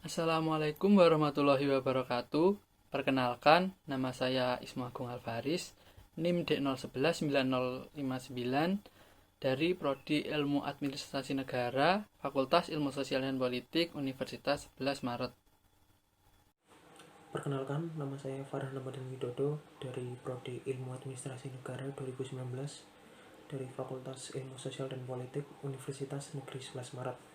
Assalamualaikum warahmatullahi wabarakatuh. Perkenalkan, nama saya Ismu Agung Alvaris, NIM D011959 dari Prodi Ilmu Administrasi Negara, Fakultas Ilmu Sosial dan Politik, Universitas 11 Maret. Perkenalkan, nama saya Farhan Ramadan Widodo dari Prodi Ilmu Administrasi Negara 2019 dari Fakultas Ilmu Sosial dan Politik, Universitas Negeri 11 Maret.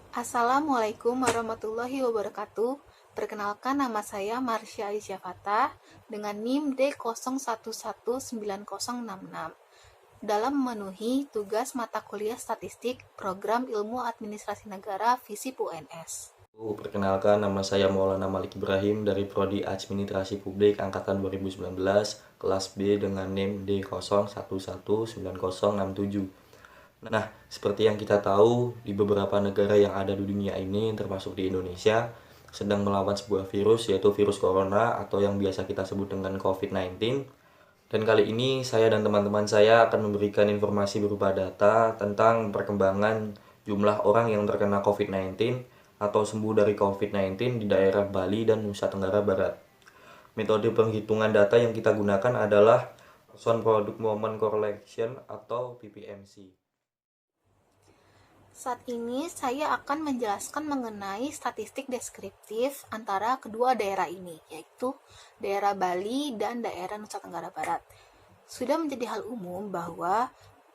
Assalamualaikum warahmatullahi wabarakatuh. Perkenalkan, nama saya Marsha Aisyah Fatah dengan NIM D01190066 dalam memenuhi tugas mata kuliah statistik Program Ilmu Administrasi Negara FISIP UNS. Perkenalkan, nama saya Maulana Malik Ibrahim dari Prodi Administrasi Publik Angkatan 2019, kelas B dengan NIM D01190067. Nah, seperti yang kita tahu, di beberapa negara yang ada di dunia ini, termasuk di Indonesia, sedang melawan sebuah virus, yaitu virus corona atau yang biasa kita sebut dengan COVID-19. Dan kali ini saya dan teman-teman saya akan memberikan informasi berupa data tentang perkembangan jumlah orang yang terkena COVID-19 atau sembuh dari COVID-19 di daerah Bali dan Nusa Tenggara Barat. Metode penghitungan data yang kita gunakan adalah Person Product Moment Correlation atau PPMC. Saat ini saya akan menjelaskan mengenai statistik deskriptif antara kedua daerah ini, yaitu daerah Bali dan daerah Nusa Tenggara Barat. Sudah menjadi hal umum bahwa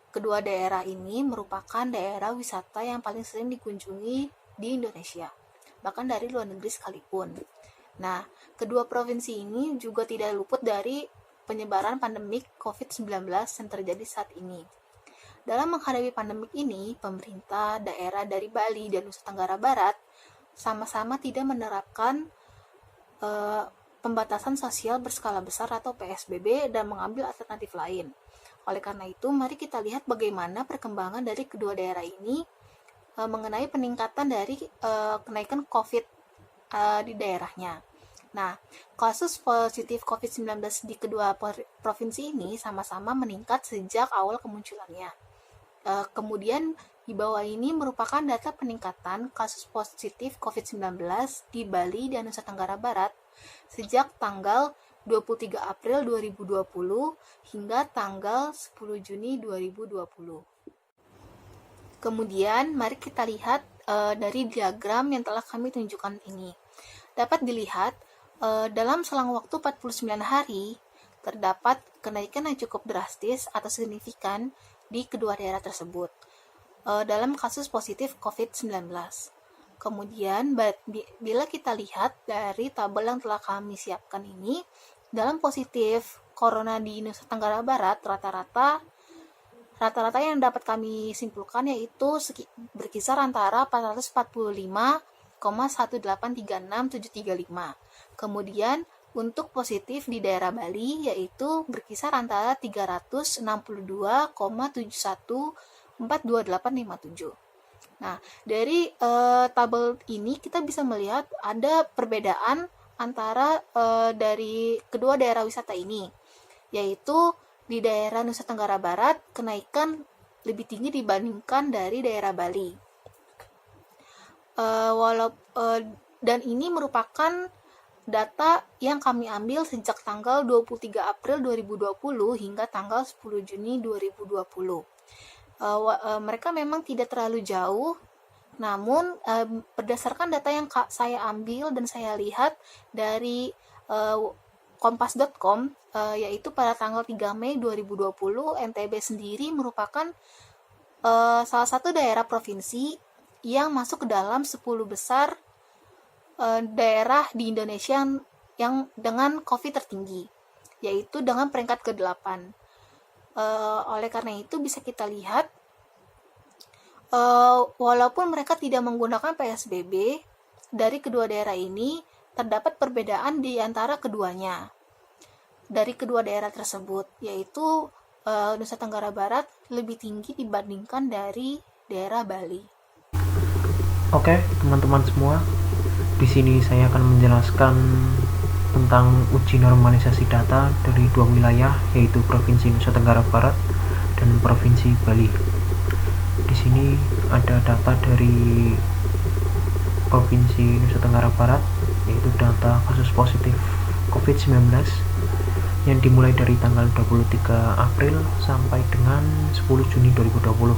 kedua daerah ini merupakan daerah wisata yang paling sering dikunjungi di Indonesia, bahkan dari luar negeri sekalipun. Nah, kedua provinsi ini juga tidak luput dari penyebaran pandemik COVID-19 yang terjadi saat ini. Dalam menghadapi pandemik ini, pemerintah daerah dari Bali dan Nusa Tenggara Barat sama-sama tidak menerapkan pembatasan sosial berskala besar atau PSBB dan mengambil alternatif lain. Oleh karena itu, mari kita lihat bagaimana perkembangan dari kedua daerah ini mengenai peningkatan dari kenaikan COVID di daerahnya. Nah, kasus positif COVID-19 di kedua provinsi ini sama-sama meningkat sejak awal kemunculannya. Kemudian di bawah ini merupakan data peningkatan kasus positif COVID-19 di Bali dan Nusa Tenggara Barat sejak tanggal 23 April 2020 hingga tanggal 10 Juni 2020. Kemudian mari kita lihat dari diagram yang telah kami tunjukkan ini. Dapat dilihat dalam selang waktu 49 hari terdapat kenaikan yang cukup drastis atau signifikan di kedua daerah tersebut dalam kasus positif COVID-19. Kemudian bila kita lihat dari tabel yang telah kami siapkan ini, dalam positif corona di Nusa Tenggara Barat rata-rata yang dapat kami simpulkan yaitu berkisar antara 445,1836735. Kemudian untuk positif di daerah Bali yaitu berkisar antara 362,71428857. Nah, dari tabel ini kita bisa melihat ada perbedaan antara dari kedua daerah wisata ini, yaitu di daerah Nusa Tenggara Barat kenaikan lebih tinggi dibandingkan dari daerah Bali. Dan ini merupakan data yang kami ambil sejak tanggal 23 April 2020 hingga tanggal 10 Juni 2020. Mereka memang tidak terlalu jauh, namun berdasarkan data yang saya ambil dan saya lihat dari kompas.com, yaitu pada tanggal 3 Mei 2020, NTB sendiri merupakan salah satu daerah provinsi yang masuk ke dalam 10 besar daerah di Indonesia yang dengan COVID tertinggi, yaitu dengan peringkat ke-8. Oleh karena itu bisa kita lihat, walaupun mereka tidak menggunakan PSBB, dari kedua daerah ini terdapat perbedaan di antara keduanya. Dari kedua daerah tersebut, yaitu Nusa Tenggara Barat lebih tinggi dibandingkan dari daerah Bali. Oke, teman-teman semua, di sini saya akan menjelaskan tentang uji normalisasi data dari dua wilayah, yaitu Provinsi Nusa Tenggara Barat dan Provinsi Bali. Di sini ada data dari Provinsi Nusa Tenggara Barat, yaitu data kasus positif COVID-19 yang dimulai dari tanggal 23 April sampai dengan 10 Juni 2020.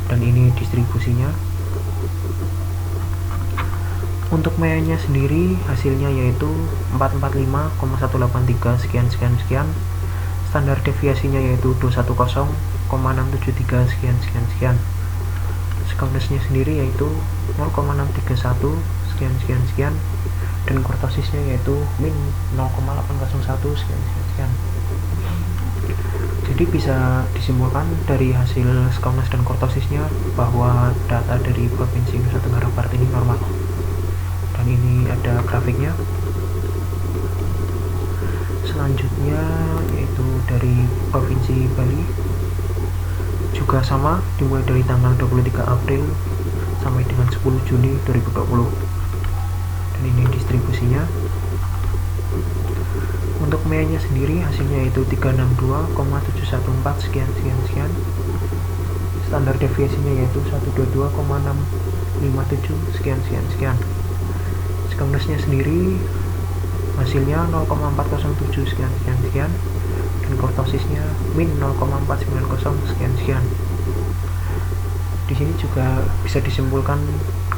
Dan ini distribusinya. Untuk Mei-nya sendiri hasilnya yaitu 445,183 sekian. Standar deviasinya yaitu 210,673 sekian. Scoutness-nya sendiri yaitu 0,631 sekian. Dan kurtosisnya yaitu min 0,801 sekian. Jadi bisa disimpulkan dari hasil scoutness dan kurtosisnya bahwa data dari Provinsi Nusa Tenggara Barat ini normal. Dan ini ada grafiknya. Selanjutnya yaitu dari Provinsi Bali, juga sama, dimulai dari tanggal 23 April sampai dengan 10 Juni 2020. Dan ini distribusinya. Untuk Mei-nya sendiri hasilnya yaitu 362,714 sekian. Standar deviasinya yaitu 122,657 sekian. Scoutness-nya sendiri hasilnya 0,407 sekian. Dan kurtosisnya min 0,490 sekian. Di sini juga bisa disimpulkan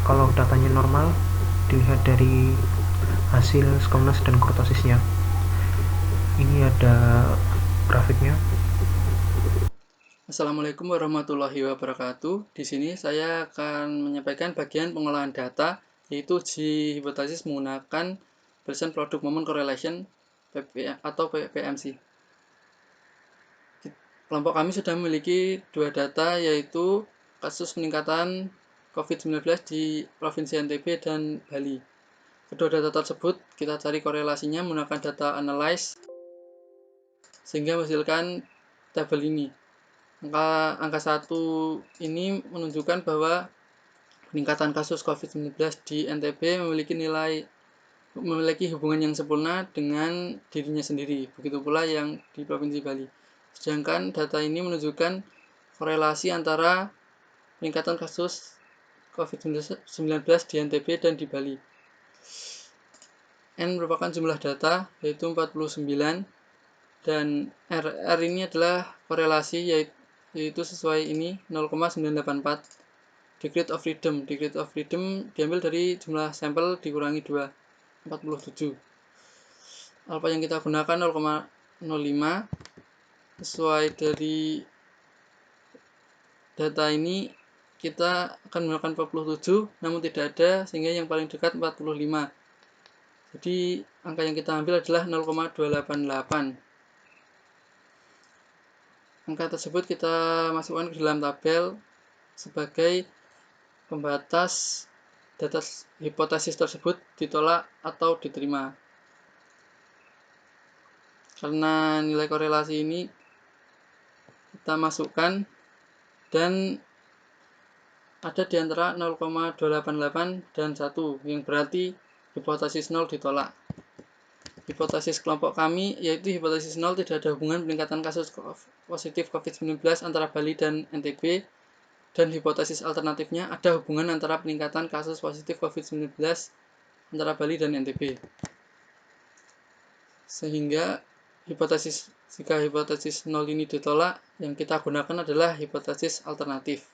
kalau datanya normal dilihat dari hasil scoutness dan kurtosisnya. Ini ada grafiknya. Assalamualaikum warahmatullahi wabarakatuh. Di sini saya akan menyampaikan bagian pengolahan data, yaitu uji hipotesis menggunakan Bayesian Product Moment Correlation atau PMC. Kelompok kami sudah memiliki dua data, yaitu kasus peningkatan COVID-19 di Provinsi NTB dan Bali. Kedua data tersebut kita cari korelasinya menggunakan data analyze sehingga menghasilkan tabel ini. Angka 1 ini menunjukkan bahwa peningkatan kasus COVID-19 di NTB memiliki hubungan yang sempurna dengan dirinya sendiri. Begitu pula yang di Provinsi Bali. Sedangkan data ini menunjukkan korelasi antara peningkatan kasus COVID-19 di NTB dan di Bali. N merupakan jumlah data, yaitu 49, dan R ini adalah korelasi, yaitu sesuai ini 0,984. Degree of freedom diambil dari jumlah sampel dikurangi 2, 47. Alpha yang kita gunakan 0,05. Sesuai dari data ini kita akan menggunakan 47, namun tidak ada, sehingga yang paling dekat 45. Jadi angka yang kita ambil adalah 0,288. Angka tersebut kita masukkan ke dalam tabel sebagai pembatas data hipotesis tersebut ditolak atau diterima. Karena nilai korelasi ini kita masukkan dan ada di antara 0,288 dan 1, yang berarti hipotesis 0 ditolak. Hipotesis kelompok kami yaitu hipotesis 0 tidak ada hubungan peningkatan kasus positif COVID-19 antara Bali dan NTB, dan hipotesis alternatifnya ada hubungan antara peningkatan kasus positif COVID-19 antara Bali dan NTB. Sehingga jika hipotesis 0 ini ditolak, yang kita gunakan adalah hipotesis alternatif.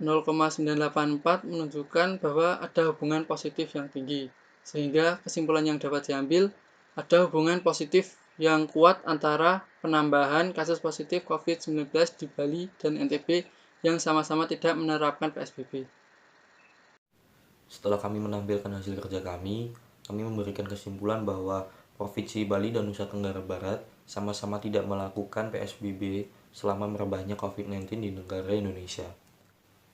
0,984 menunjukkan bahwa ada hubungan positif yang tinggi, sehingga kesimpulan yang dapat diambil ada hubungan positif yang kuat antara penambahan kasus positif COVID-19 di Bali dan NTB yang sama-sama tidak menerapkan PSBB. Setelah kami menampilkan hasil kerja kami memberikan kesimpulan bahwa Provinsi Bali dan Nusa Tenggara Barat sama-sama tidak melakukan PSBB selama merebaknya COVID-19 di negara Indonesia.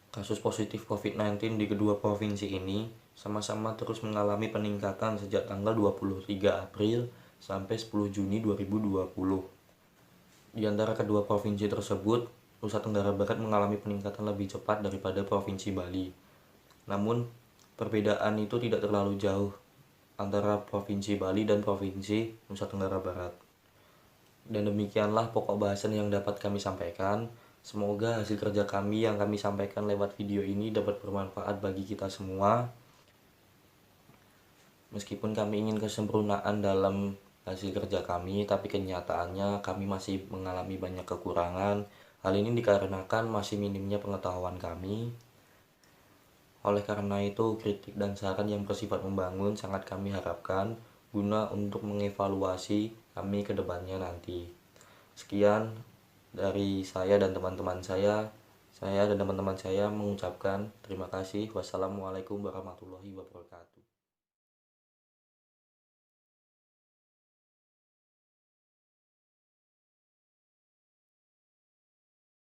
Kasus positif COVID-19 di kedua provinsi ini sama-sama terus mengalami peningkatan sejak tanggal 23 April sampai 10 Juni 2020. Di antara kedua provinsi tersebut, Nusa Tenggara Barat mengalami peningkatan lebih cepat daripada Provinsi Bali. Namun, perbedaan itu tidak terlalu jauh antara Provinsi Bali dan Provinsi Nusa Tenggara Barat. Dan demikianlah pokok bahasan yang dapat kami sampaikan. Semoga hasil kerja kami yang kami sampaikan lewat video ini dapat bermanfaat bagi kita semua. Meskipun kami ingin kesempurnaan dalam hasil kerja kami, tapi kenyataannya kami masih mengalami banyak kekurangan. Hal ini dikarenakan masih minimnya pengetahuan kami. Oleh karena itu, kritik dan saran yang bersifat membangun sangat kami harapkan guna untuk mengevaluasi kami ke depannya nanti. Sekian dari saya dan teman-teman saya. Saya dan teman-teman saya mengucapkan terima kasih. Wassalamualaikum warahmatullahi wabarakatuh.